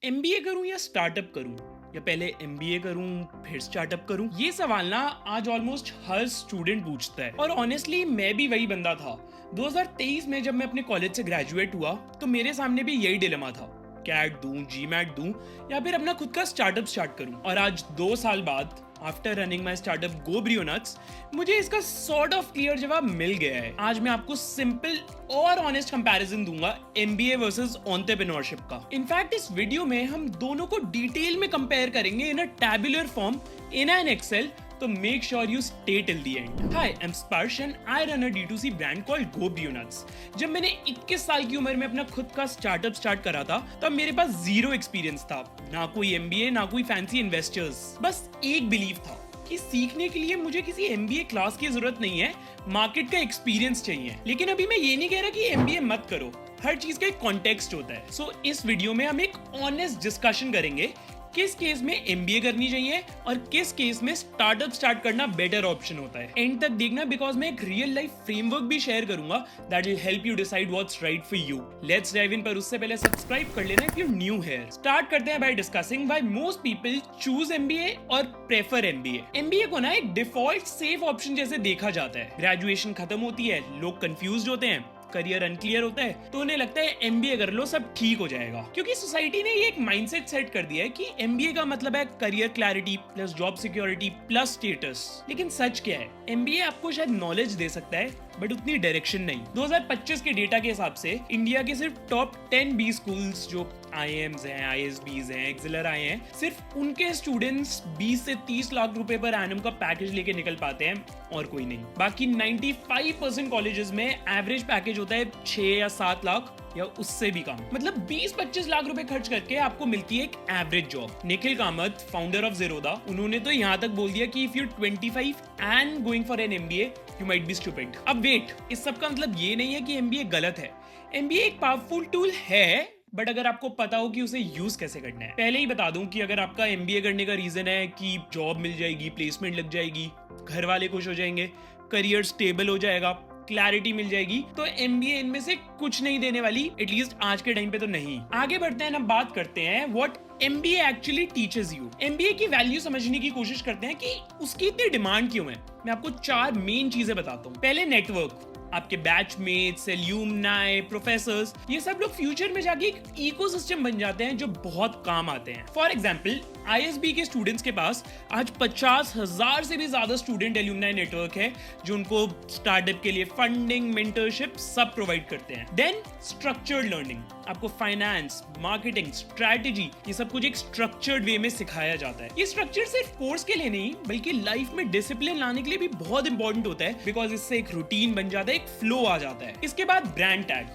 MBA करूं या startup करूं या पहले एमबीए करूं फिर स्टार्टअप करूं, ये सवाल ना आज ऑलमोस्ट हर स्टूडेंट पूछता है। और ऑनेस्टली मैं भी वही बंदा था। 2023 में जब मैं अपने कॉलेज से ग्रेजुएट हुआ तो मेरे सामने भी यही डिलेमा था, कैट दूं, जीमैट दूं या फिर अपना खुद का स्टार्टअप स्टार्ट करूं। और आज 2 साल बाद आफ्टर रनिंग माई स्टार्टअप गो ब्रियोनट्स मुझे इसका सॉर्ट ऑफ क्लियर जवाब मिल गया है। आज मैं आपको सिंपल और ऑनेस्ट कंपैरिजन दूंगा एमबीए वर्सेस एंटरप्रेन्योरशिप का। इनफैक्ट इस वीडियो में हम दोनों को डिटेल में कंपेयर करेंगे in a tabular form in an Excel, तो make sure you stay till the end. Hi, I am Sparsh and I run a D2C brand called go Brionuts. जब मैंने 21 साल की उम्र में अपना खुद का स्टार्टअप स्टार्ट करा था तब मेरे पास जीरो एक्सपीरियंस था, ना कोई एमबीए ना कोई फैंसी इन्वेस्टर्स। बस एक बिलीव था कि सीखने के लिए मुझे किसी एमबीए क्लास की जरूरत नहीं है, मार्केट का एक्सपीरियंस चाहिए। लेकिन अभी मैं ये नहीं कह रहा कि एमबीए मत करो, हर चीज का एक कॉन्टेक्स्ट होता है। सो इस वीडियो में हम एक ऑनेस्ट डिस्कशन करेंगे किस केस में एमबीए करनी चाहिए और किस केस में स्टार्टअप स्टार्ट करना बेटर ऑप्शन होता है। एंड तक देखना बिकॉज मैं एक रियल लाइफ फ्रेमवर्क भी शेयर करूंगा that will help you decide what's right for you. Let's dive in, पर उससे पहले सब्सक्राइब कर लेना if you new here. Start करते हैं by discussing why most people choose MBA और प्रेफर एमबीए। एमबीए को ना एक डिफॉल्ट सेफ ऑप्शन जैसे देखा जाता है। ग्रेजुएशन खत्म होती है, लोग कंफ्यूज होते हैं, करियर अनक्लियर होता है, तो उन्हें लगता है एमबीए कर लो सब ठीक हो जाएगा। क्योंकि सोसाइटी ने ये एक माइंडसेट सेट कर दिया है कि एमबीए का मतलब है career clarity plus job security plus status. लेकिन सच क्या है? एमबीए आपको शायद नॉलेज दे सकता है बट उतनी डायरेक्शन नहीं। 2025 के डेटा के हिसाब से इंडिया के सिर्फ टॉप 10 बी स्कूल्स जो आईएम्स हैं, आईएसबीज हैं, एक्सेलर आए हैं, सिर्फ उनके स्टूडेंट्स 20 से 30 लाख रुपए पर एनम का पैकेज लेके निकल पाते हैं और कोई नहीं। बाकी 95% कॉलेजेस में एवरेज पैकेज होता है 6 या 7 लाख या उससे भी कम। मतलब 20-25 लाख रुपए खर्च करके आपको मिलती है एक average job. Nikhil Kamat, founder of Zerodha, उन्होंने तो यहाँ तक बोल दिया कि if you 25 and going for an MBA you might be stupid. अब वेट, इस सब का मतलब ये नहीं है कि एमबीए गलत है। एमबीए एक पावरफुल टूल है बट अगर आपको पता हो कि उसे यूज कैसे करना है। पहले ही बता दूं कि अगर आपका एमबीए करने का रीजन है कि जॉब मिल जाएगी, प्लेसमेंट लग जाएगी, घर वाले खुश हो जाएंगे, करियर स्टेबल हो जाएगा, क्लैरिटी मिल जाएगी, तो एमबीए इनमें से कुछ नहीं देने वाली, एटलीस्ट आज के टाइम पे तो नहीं। आगे बढ़ते हैं ना, बात करते हैं what MBA actually teaches you. MBA की वैल्यू समझने की कोशिश करते हैं कि उसकी इतनी डिमांड क्यों है। मैं आपको 4 मेन चीजें बताता हूँ। पहले नेटवर्क, आपके बैचमेट्स, एल्यूमनाई, प्रोफेसर्स, ये सब लोग फ्यूचर में जाके एक इकोसिस्टम बन जाते हैं जो बहुत काम आते हैं। फॉर एग्जांपल आईएसबी के स्टूडेंट्स के पास आज 50,000 से भी ज्यादा स्टूडेंट एल्यूमनाई नेटवर्क है जो उनको स्टार्टअप के लिए फंडिंग, मेंटरशिप सब प्रोवाइड करते हैं। देन स्ट्रक्चर्ड लर्निंग, आपको फाइनेंस, मार्केटिंग, स्ट्रैटेजी, ये सब कुछ एक स्ट्रक्चर्ड वे में सिखाया जाता है। ये स्ट्रक्चर सिर्फ कोर्स के लिए नहीं बल्कि लाइफ में डिसिप्लिन लाने के लिए भी बहुत इंपॉर्टेंट होता है, बिकॉज इससे एक रूटीन बन जाता है, एक फ्लो आ जाता है। इसके बाद ब्रांड टैग,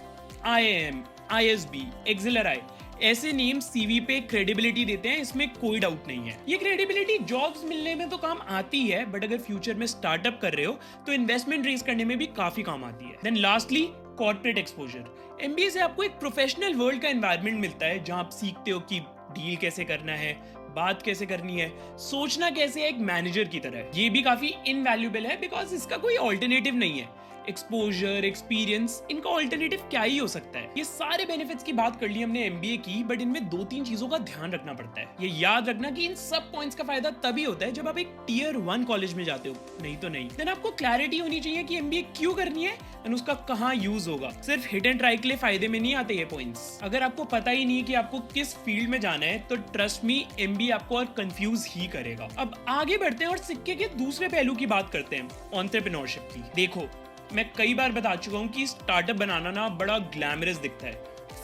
आईएएम, आईएसबी, एक्सेलर, ऐसे नेम सीवी पे क्रेडिबिलिटी देते हैं, इसमें कोई डाउट नहीं है। ये क्रेडिबिलिटी जॉब्स मिलने में तो काम आती है बट अगर फ्यूचर में स्टार्टअप कर रहे हो तो इन्वेस्टमेंट रेज करने में भी काफी काम आती है। Then lastly corporate exposure. MBA से आपको एक प्रोफेशनल वर्ल्ड का एनवायरनमेंट मिलता है जहां आप सीखते हो कि डील कैसे करना है, बात कैसे करनी है, सोचना कैसे है एक मैनेजर की तरह। ये भी काफी इनवैल्यूएबल है बिकॉज इसका कोई ऑल्टरनेटिव नहीं है। एक्सपोजर, एक्सपीरियंस, इनका ऑल्टरनेटिव क्या ही हो सकता है। ये सारे बेनिफिट्स की बात कर ली हमने एमबीए की, बट इनमें 2-3 चीजों का ध्यान रखना पड़ता है। ये याद रखना कि इन सब पॉइंट्स का फायदा तभी होता है जब आप एक टियर 1 कॉलेज में जाते हो, नहीं तो नहीं। देन आपको क्लैरिटी होनी चाहिए कि एमबीए क्यों करनी है और उसका कहाँ यूज होगा। सिर्फ हिट एंड ट्राई के लिए फायदे में नहीं आते ये पॉइंट्स। अगर आपको पता ही नहीं कि आपको किस फील्ड में जाना है तो ट्रस्ट मी, एमबीए आपको और कंफ्यूज ही करेगा। अब आगे बढ़ते हैं और सिक्के के दूसरे पहलू की बात करते हैं, एंटरप्रेन्योरशिप की। देखो, मैं कई बार बता चुका हूं कि स्टार्टअप बनाना ना बड़ा ग्लैमरस दिखता है।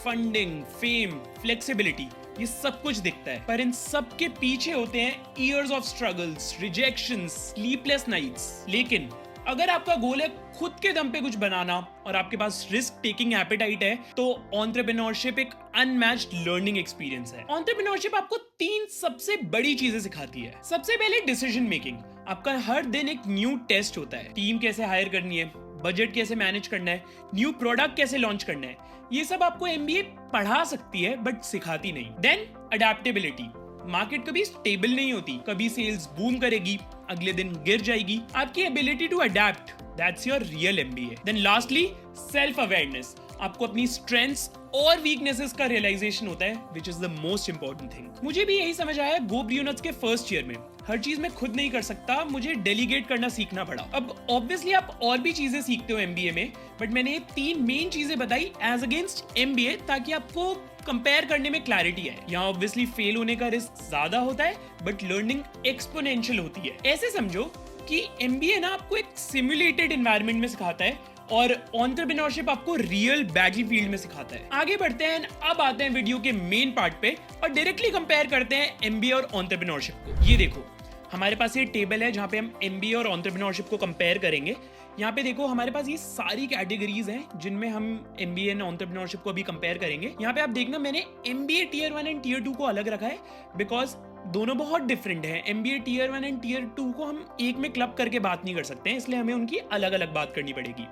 फंडिंग, फेम, फ्लेक्सिबिलिटी, ये सब कुछ दिखता है, पर इन सब के पीछे होते हैं years of struggles, rejections, sleepless nights. लेकिन अगर आपका गोल है खुद के दम पे कुछ बनाना और आपके पास रिस्क टेकिंग एपेटाइट है तो एंटरप्रेन्योरशिप एक अनमैच्ड लर्निंग एक्सपीरियंस है। एंटरप्रेन्योरशिप आपको 3 सबसे बड़ी चीजें सिखाती है। सबसे पहले डिसीजन मेकिंग, आपका हर दिन एक न्यू टेस्ट होता है। टीम कैसे हायर करनी है, बजट कैसे मैनेज करना है, न्यू प्रोडक्ट कैसे लॉन्च करना है, ये सब आपको एमबीए पढ़ा सकती है बट सिखाती नहीं। देन अडेप्टेबिलिटी, मार्केट कभी स्टेबल नहीं होती, कभी सेल्स बूम करेगी, अगले दिन गिर जाएगी। आपकी ability to adapt, that's your real MBA. Then lastly self awareness, आपको अपनी स्ट्रेंथ्स और वीकनेसेस का रियलाइजेशन होता है, which is the most important thing. मुझे भी यही समझ आया गो ब्रियोनट्स के फर्स्ट ईयर में। हर चीज मैं खुद नहीं कर सकता, मुझे डेलीगेट करना सीखना पड़ा। अब ऑब्वियसली आप और भी चीजें सीखते हो एमबीए में, बट मैंने 3 मेन चीजें बताई एज अगेंस्ट एमबीए, ताकि आपको कंपेयर करने में क्लैरिटी है। यहाँ ऑब्वियसली फेल होने का रिस्क ज्यादा होता है, बट लर्निंग एक्सपोनेंशियल होती है। ऐसे समझो कि एमबीए ना आपको एक सिमुलेटेड एनवायरनमेंट में सिखाता है और एंटरप्रेन्योरशिप आपको रियल बैटलफील्ड में सिखाता है। आगे बढ़ते हैं, अब आते हैं वीडियो के मेन पार्ट पे और डायरेक्टली कंपेयर करते हैं एमबीए और एंटरप्रेन्योरशिप को। ये देखो, हमारे पास ये टेबल है जहाँ पे हम एमबीए और एंटरप्रेन्योरशिप को कंपेयर करेंगे। यहाँ पे देखो हमारे पास ये सारी कैटेगरीज हैं जिनमें हम एमबीए एंड एंटरप्रेन्योरशिप को भी कंपेयर करेंगे। यहाँ पे आप देखना, मैंने एमबीए टीयर 1 एंड टीयर 2 को अलग रखा है, बिकॉज दोनों बहुत डिफरेंट है। एमबीए टीयर 1 एंड टीयर 2 को हम एक में क्लब करके बात नहीं कर सकते हैं, इसलिए हमें उनकी अलग अलग बात करनी पड़ेगी।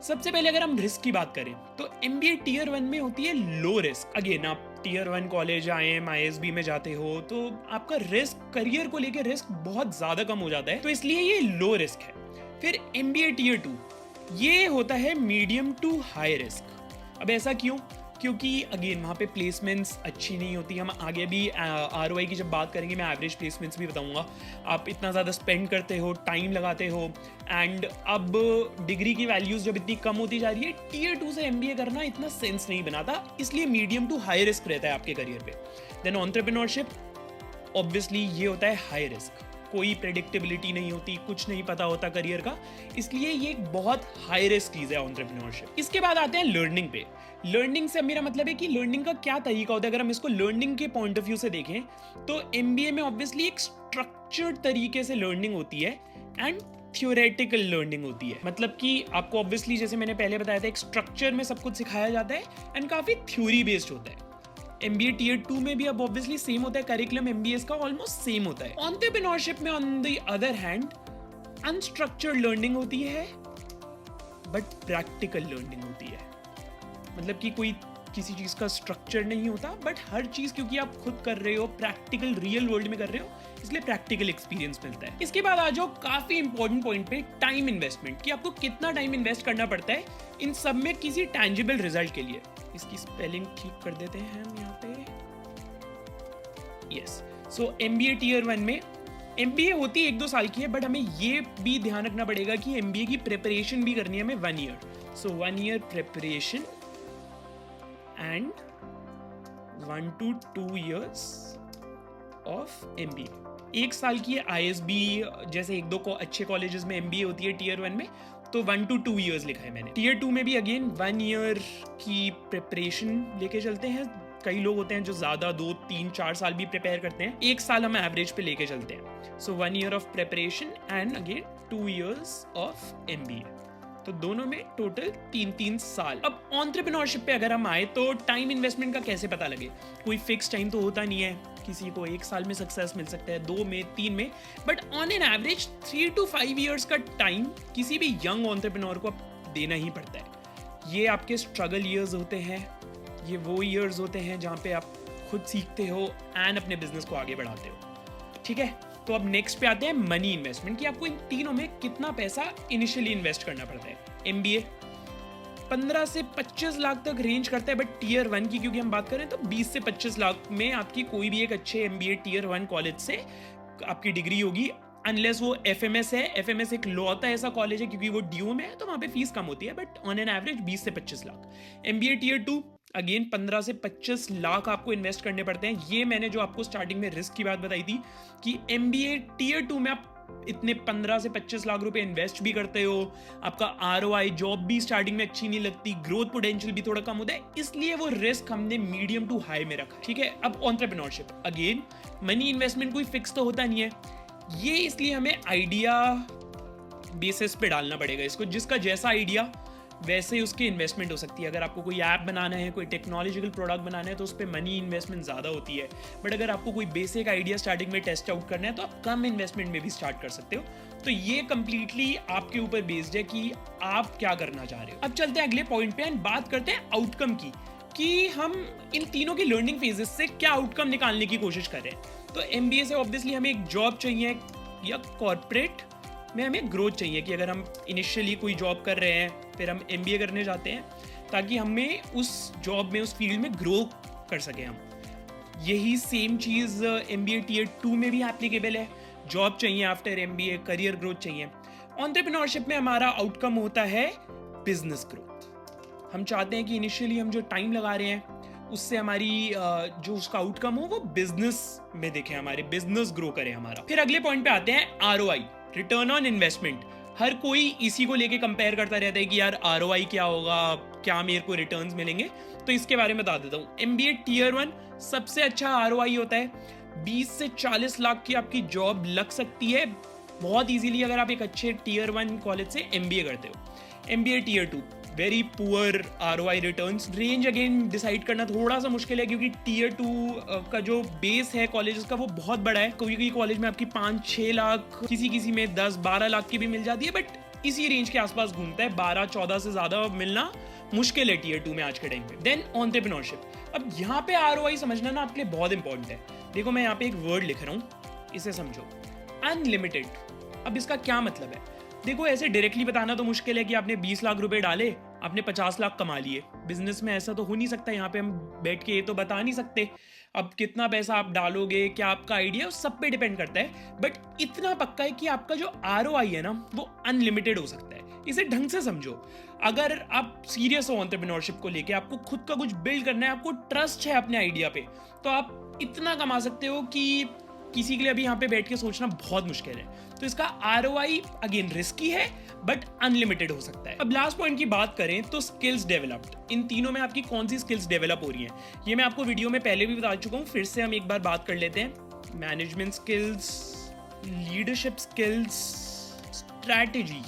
सबसे पहले अगर हम रिस्क की बात करें तो एमबीए टीयर 1 में होती है लो रिस्क। अगेन आप टीयर 1 कॉलेज IIM ISB में जाते हो तो आपका रिस्क, करियर को लेकर रिस्क बहुत ज्यादा कम हो जाता है, तो इसलिए ये लो रिस्क है। फिर एमबीए टीयर 2 ये होता है मीडियम टू हाई रिस्क। अब ऐसा क्यों? क्योंकि अगेन वहाँ पे प्लेसमेंट्स अच्छी नहीं होती। हम आगे भी ROI की जब बात करेंगे मैं एवरेज प्लेसमेंट्स भी बताऊंगा। आप इतना ज़्यादा स्पेंड करते हो, टाइम लगाते हो, एंड अब डिग्री की वैल्यूज जब इतनी कम होती जा रही है, टीयर 2 से एमबीए करना इतना सेंस नहीं बनाता, इसलिए मीडियम टू हाई रिस्क रहता है आपके करियर पे। देन एंटरप्रेन्योरशिप ऑब्वियसली ये होता है हाई रिस्क। कोई प्रेडिक्टेबिलिटी नहीं होती, कुछ नहीं पता होता करियर का, इसलिए ये एक बहुत हाई रिस्क चीज है एंटरप्रेन्योरशिप। इसके बाद आते हैं लर्निंग पे। लर्निंग से मेरा मतलब है कि लर्निंग का क्या तरीका होता है। अगर हम इसको लर्निंग के पॉइंट ऑफ व्यू से देखें तो एमबीए में ऑब्वियसली एक स्ट्रक्चर्ड तरीके से लर्निंग होती है एंड थ्योरेटिकल लर्निंग होती है। मतलब कि आपको ऑब्वियसली, जैसे मैंने पहले बताया था, एक स्ट्रक्चर में सब कुछ सिखाया जाता है एंड काफी थ्योरी बेस्ड होता है। एमबीए टीयर 2 में भी अब ऑब्वियसली सेम होता है, करिकुलम एमबीए का ऑलमोस्ट सेम होता है। एंटरप्रेन्योरशिप में on the other hand unstructured learning होती है, बट प्रैक्टिकल लर्निंग होती है। मतलब कि कोई किसी चीज का स्ट्रक्चर नहीं होता, बट हर चीज क्योंकि आप खुद कर रहे हो, प्रैक्टिकल रियल वर्ल्ड में कर रहे हो, इसलिए प्रैक्टिकल एक्सपीरियंस मिलता है। इसके बाद आ जाओ काफी इंपॉर्टेंट पॉइंट पे, टाइम इन्वेस्टमेंट, कि आपको कितना टाइम इन्वेस्ट करना पड़ता है इन सब में किसी टैंजिबल रिजल्ट के लिए। इसकी स्पेलिंग ठीक कर देते हैं हम यहाँ पे। यस, सो एमबीए टीयर 1 में एमबीए होती 1-2 साल की है, बट हमें ये भी ध्यान रखना पड़ेगा कि एमबीए की प्रिपरेशन भी करनी है हमें 1 year. So 1 year preparation and 1 to 2 years of MBA. 1 साल की ISB जैसे 1-2 अच्छे कॉलेजेस में एमबीए होती है टीयर 1 में, तो 1 to 2 years लिखा है मैंने। टीयर 2 में भी अगेन 1 ईयर की प्रिपरेशन लेके चलते हैं। कई लोग होते हैं जो ज्यादा 2-3-4 साल भी प्रिपेयर करते हैं, 1 साल हम एवरेज पे लेके चलते हैं। सो 1 year of preparation and again 2 years of MBA, तो दोनों में टोटल 3-3 साल। अब एंटरप्रेन्योरशिप पे अगर हम आए तो टाइम इन्वेस्टमेंट का कैसे पता लगे? कोई फिक्स टाइम तो होता नहीं है, किसी को 1 साल में सक्सेस मिल सकता है, 2 में, 3 में, but on an average 3 to 5 years का टाइम किसी भी यंग एंटरप्रेन्योर को देना ही पड़ता है। ये आपके स्ट्रगल ईयर्स होते हैं, ये वो ईयर्स होते हैं जहाँ पे आप खुद सीखते हो एंड अपने बिजनेस को आगे बढ़ाते हो। ठीक है, तो अब नेक्स्ट पे आते हैं मनी इन्वेस्टमेंट, कि आपको इन तीनों में कितना पैसा इनिशियली इन्वेस्ट करना पड़ता है। एमबीए 15 से 25 लाख तक रेंज करता है, बट टीयर 1 की क्योंकि हम बात करें तो 20 से 25 लाख में आपकी कोई भी एक अच्छे एमबीए टीयर 1 कॉलेज से आपकी डिग्री होगी, अनलेस वो FMS है। FMS एक लौता ऐसा कॉलेज है क्योंकि वो DU में है, तो वहाँ पे फीस कम होती है, बट ऑन एन एवरेज 20 से 25 लाख। एमबीए टीयर 2 अगेन 15 से 25 लाख आपको इन्वेस्ट करने पड़ते हैं। ये मैंने जो आपको स्टार्टिंग में रिस्क की बात बताई थी कि एमबीए टीयर 2 में आप इतने 15 से 25 लाख रुपए इन्वेस्ट भी करते हो, आपका ROI जॉब भी स्टार्टिंग में अच्छी नहीं लगती, ग्रोथ पोटेंशियल भी थोड़ा कम होता है, इसलिए वो रिस्क हमने मीडियम टू हाई में रखा। ठीक है, अब एंटरप्रेन्योरशिप अगेन मनी इन्वेस्टमेंट कोई फिक्स तो होता नहीं है, ये इसलिए हमें आइडिया बेसिस पे डालना पड़ेगा इसको। जिसका जैसा आइडिया वैसे उसकी इन्वेस्टमेंट हो सकती है। अगर आपको कोई ऐप बनाना है, कोई टेक्नोलॉजिकल प्रोडक्ट बनाना है, तो उस पर मनी इन्वेस्टमेंट ज़्यादा होती है, बट अगर आपको कोई बेसिक आइडिया स्टार्टिंग में टेस्ट आउट करना है तो आप कम इन्वेस्टमेंट में भी स्टार्ट कर सकते हो। तो ये कंप्लीटली आपके ऊपर बेस्ड है कि आप क्या करना चाह रहे हो। अब चलते हैं अगले पॉइंट पे एंड बात करते हैं आउटकम की, कि हम इन तीनों की लर्निंग फेजेस से क्या आउटकम निकालने की कोशिश कर रहे हैं। तो एमबीए से ऑब्वियसली हमें एक जॉब चाहिए, या कॉर्पोरेट में हमें ग्रोथ चाहिए, कि अगर हम इनिशियली कोई जॉब कर रहे हैं, फिर हम एमबीए करने जाते हैं, ताकि हमें उस जॉब में, उस फील्ड में ग्रो कर सकें हम। यही सेम चीज़ MBA Tier 2 में भी एप्लीकेबल है। जॉब चाहिए आफ्टर MBA, करियर ग्रोथ चाहिए। एंटरप्रेन्योरशिप में हमारा आउटकम होता है बिजनेस ग्रोथ। हम चाहते हैं कि इनिशियली हम जो टाइम लगा रहे हैं उससे हमारी जो उसका आउटकम हो वो बिजनेस में दिखे, हमारे बिजनेस ग्रो करे हमारा। फिर अगले पॉइंट पे आते हैं ROI, रिटर्न ऑन इन्वेस्टमेंट। हर कोई इसी को लेके कंपेयर करता रहता है कि यार ROI क्या होगा, क्या मेरे को रिटर्न्स मिलेंगे। तो इसके बारे में बता देता हूँ। MBA Tier 1 सबसे अच्छा ROI होता है। 20 से 40 लाख की आपकी जॉब लग सकती है बहुत इजीली अगर आप एक अच्छे Tier 1 कॉलेज से MBA करते हो। MBA Tier 2 very poor ROI returns. Range again decide करना थोड़ा सा मुश्किल है क्योंकि Tier 2 का जो बेस है कॉलेज का वो बहुत बड़ा है। कोई कॉलेज में आपकी 5-6 लाख, किसी में 10-12 लाख की भी मिल जाती है, बट इसी रेंज के आसपास घूमता है। 12-14 से ज्यादा मिलना मुश्किल है Tier 2 में आज के टाइम पे। Then entrepreneurship. अब यहाँ पे ROI समझना ना आपके लिए बहुत इंपॉर्टेंट है। देखो मैं यहाँ पे एक वर्ड लिख रहा हूँ, इसे समझो, अनलिमिटेड। अब इसका क्या मतलब है? देखो ऐसे डायरेक्टली बताना तो मुश्किल है कि आपने 20 लाख रुपए डाले, आपने 50 लाख कमा लिए। बिजनेस में ऐसा तो हो नहीं सकता, यहाँ पे हम बैठ के ये तो बता नहीं सकते। अब कितना पैसा आप डालोगे, क्या आपका आइडिया, उस सब पे डिपेंड करता है। बट इतना पक्का है कि आपका जो ROI है ना वो अनलिमिटेड हो सकता है। इसे ढंग से समझो। अगर आप सीरियस हो एंटरप्रेन्योरशिप को लेके, आपको खुद का कुछ बिल्ड करना है, आपको ट्रस्ट है अपने आइडिया पे, तो आप इतना कमा सकते हो कि किसी के लिए अभी यहाँ पे बैठ के सोचना बहुत मुश्किल है। तो इसका ROI अगेन रिस्की है बट अनलिमिटेड हो सकता है। अब लास्ट पॉइंट की बात करें तो स्किल्स डेवलप्ड। इन तीनों में आपकी कौन सी स्किल्स डेवलप हो रही हैं, ये मैं आपको वीडियो में पहले भी बता चुका हूँ, फिर से हम एक बार बात कर लेते हैं। Management skills, leadership skills, strategy,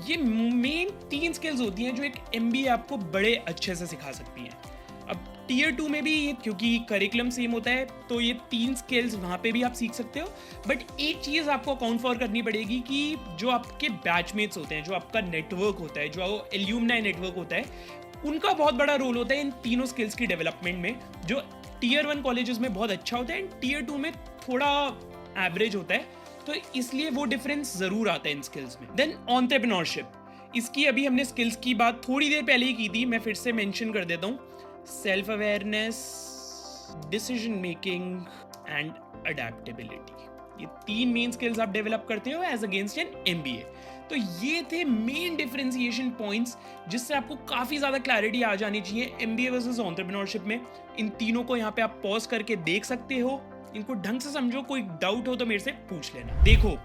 ये मेन 3 स्किल्स होती हैं जो एक MBA आपको बड़े अच्छे से सिखा सकती हैं। अब Tier 2 में भी क्योंकि करिकुलम सेम होता है तो ये 3 स्किल्स वहाँ पे भी आप सीख सकते हो। बट एक चीज़ आपको अकाउंट फॉर करनी पड़ेगी कि जो आपके बैचमेट्स होते हैं, जो आपका नेटवर्क होता है, जो एल्यूमनाई नेटवर्क होता है, उनका बहुत बड़ा रोल होता है इन तीनों स्किल्स की डेवलपमेंट में, जो Tier 1 कॉलेजेस में बहुत अच्छा होता है एंड Tier 2 में थोड़ा एवरेज होता है। तो इसलिए वो डिफरेंस ज़रूर आता है इन स्किल्स में। देन एंटरप्रेन्योरशिप, इसकी अभी हमने स्किल्स की बात थोड़ी देर पहले ही की थी, मैं फिर से मेंशन कर देता हूँ। Self awareness, decision making and adaptability, ये 3 मेन स्किल्स आप डेवलप करते हो एज अगेंस्ट एन MBA। तो ये थे मेन डिफरेंशिएशन पॉइंट्स जिससे आपको काफी ज्यादा क्लैरिटी आ जानी चाहिए MBA वर्सेस एंटरप्रेन्योरशिप में। इन तीनों को यहाँ पे आप पॉज करके देख सकते हो, इनको ढंग से समझो, कोई डाउट हो तो मेरे से पूछ लेना। देखो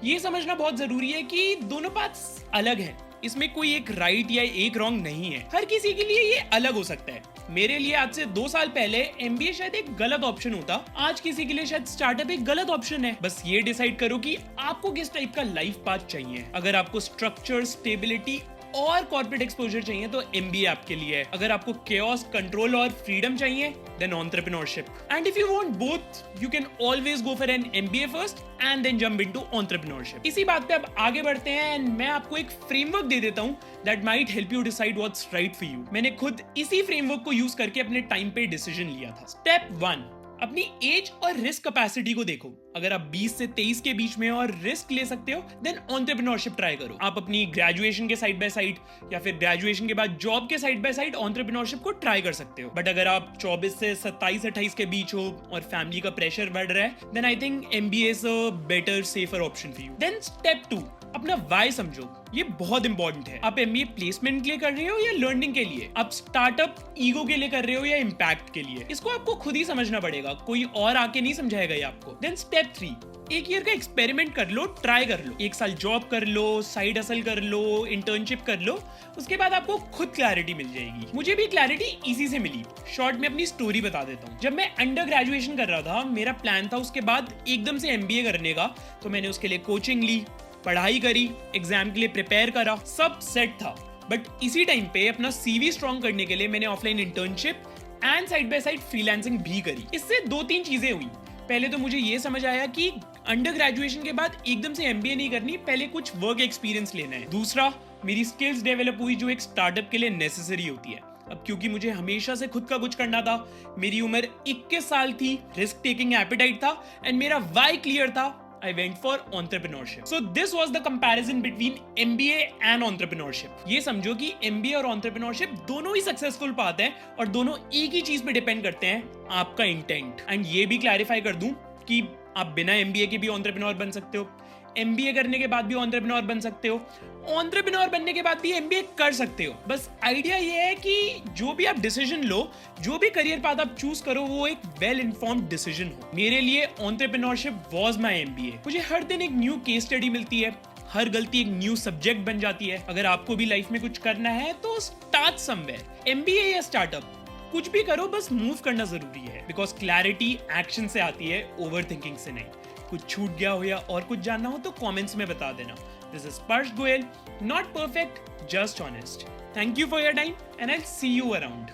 ये समझना बहुत जरूरी है कि दोनों पाथ्स अलग हैं, इसमें कोई एक राइट या एक रॉन्ग नहीं है, हर किसी के लिए ये अलग हो सकता है। मेरे लिए आज से 2 साल पहले MBA शायद एक गलत ऑप्शन होता, आज किसी के लिए शायद स्टार्टअप एक गलत ऑप्शन है। बस ये डिसाइड करो कि आपको किस टाइप का लाइफ पाथ चाहिए। अगर आपको स्ट्रक्चर, स्टेबिलिटी और कॉर्पोरेट एक्सपोजर चाहिए तो MBA आपके लिए है। अगर आपको chaos, कंट्रोल और फ्रीडम चाहिए then entrepreneurship. And if you want both you can always go for an MBA first and then jump into entrepreneurship. इसी बात पे अब आगे बढ़ते हैं एंड मैं आपको एक फ्रेमवर्क दे देता हूं that might help you decide what's right for you. मैंने खुद इसी फ्रेमवर्क को यूज करके अपने टाइम पे डिसीजन लिया था। स्टेप 1, अपनी एज और रिस्क कैपेसिटी को देखो। अगर आप 20 से 23 के बीच में और रिस्क ले सकते हो देन एंटरप्रेन्योरशिप ट्राई करो। आप अपनी ग्रेजुएशन के साइड बाय साइड या फिर ग्रेजुएशन के बाद जॉब के साइड बाय साइड एंटरप्रेन्योरशिप को ट्राई कर सकते हो। बट अगर आप 24 से 27-28 के बीच हो और फैमिली का प्रेशर बढ़ रहा है then I think MBA is a better safer option for you. Then step 2, अपना वाई समझो, ये बहुत इंपॉर्टेंट है। आप MBA प्लेसमेंट के लिए कर रहे हो या लर्निंग के लिए, आप स्टार्टअप ईगो के लिए कर रहे हो या इम्पैक्ट के लिए, इसको आपको खुद ही समझना पड़ेगा, कोई और आके नहीं समझाएगा ये आपको। देन स्टेप 3, 1 ईयर का एक्सपेरिमेंट कर लो, ट्राई कर लो, 1 साल जॉब कर लो, साइड हसल कर लो, इंटर्नशिप कर लो, उसके बाद आपको खुद क्लैरिटी मिल जाएगी। मुझे भी क्लैरिटी इसी से मिली। शॉर्ट में अपनी स्टोरी बता देता हूँ। जब मैं अंडर ग्रेजुएशन कर रहा था, मेरा प्लान था उसके बाद एकदम से MBA करने का, तो मैंने उसके लिए कोचिंग ली, पढ़ाई करी, एग्जाम के लिए प्रिपेयर करा, सब सेट था। बट इसी टाइम पे अपना CV स्ट्रॉन्ग करने के लिए मैंने offline internship and side by side freelancing भी करी। इससे 2-3 चीजें हुई। पहले तो मुझे ये समझ आया कि अंडर ग्रेजुएशन के बाद एकदम से MBA नहीं करनी, पहले कुछ वर्क एक्सपीरियंस लेना है। दूसरा, मेरी स्किल्स डेवलप हुई जो एक स्टार्टअप के लिए नेसेसरी होती है। अब क्योंकि मुझे हमेशा से खुद का कुछ करना था, मेरी उम्र 21 साल थी, रिस्क टेकिंग एपेटाइट था एंड मेरा वाई क्लियर था, I went for entrepreneurship. So this was the comparison between MBA and entrepreneurship. ये समझो कि MBA और entrepreneurship दोनों ही सक्सेसफुल पाथ हैं और दोनों एक ही चीज पे डिपेंड करते हैं, आपका इंटेंट. एंड ये भी क्लैरिफाई कर दूं कि आप बिना MBA के भी एंटरप्रेन्योर बन सकते हो, MBA करने के बाद भी एंटरप्रेन्योर बन सकते हो, एंटरप्रेन्योर बनने के बाद भी MBA कर सकते हो. बस आइडिया ये है कि जो भी आप डिसीजन लो, जो भी करियर पाथ आप चूज करो, वो एक वेल इन्फॉर्म्ड डिसीजन हो. मेरे लिए एंटरप्रेन्योरशिप वाज माय MBA. मुझे हर दिन एक न्यू केस स्टडी मिलती है, हर गलती एक न्यू सब्जेक्ट बन जाती है. अगर आपको भी लाइफ में कुछ करना है तो स्टार्ट समवेयर. MBA या स्टार्टअप, कुछ भी करो, बस मूव करना जरूरी है. बिकॉज क्लैरिटी एक्शन से आती है, ओवर थिंकिंग से नहीं. कुछ छूट गया हो या और कुछ जानना हो तो कमेंट्स में बता देना. दिस इज स्पर्श Goyal, not perfect, just honest. Thank you for your time and I will see you around.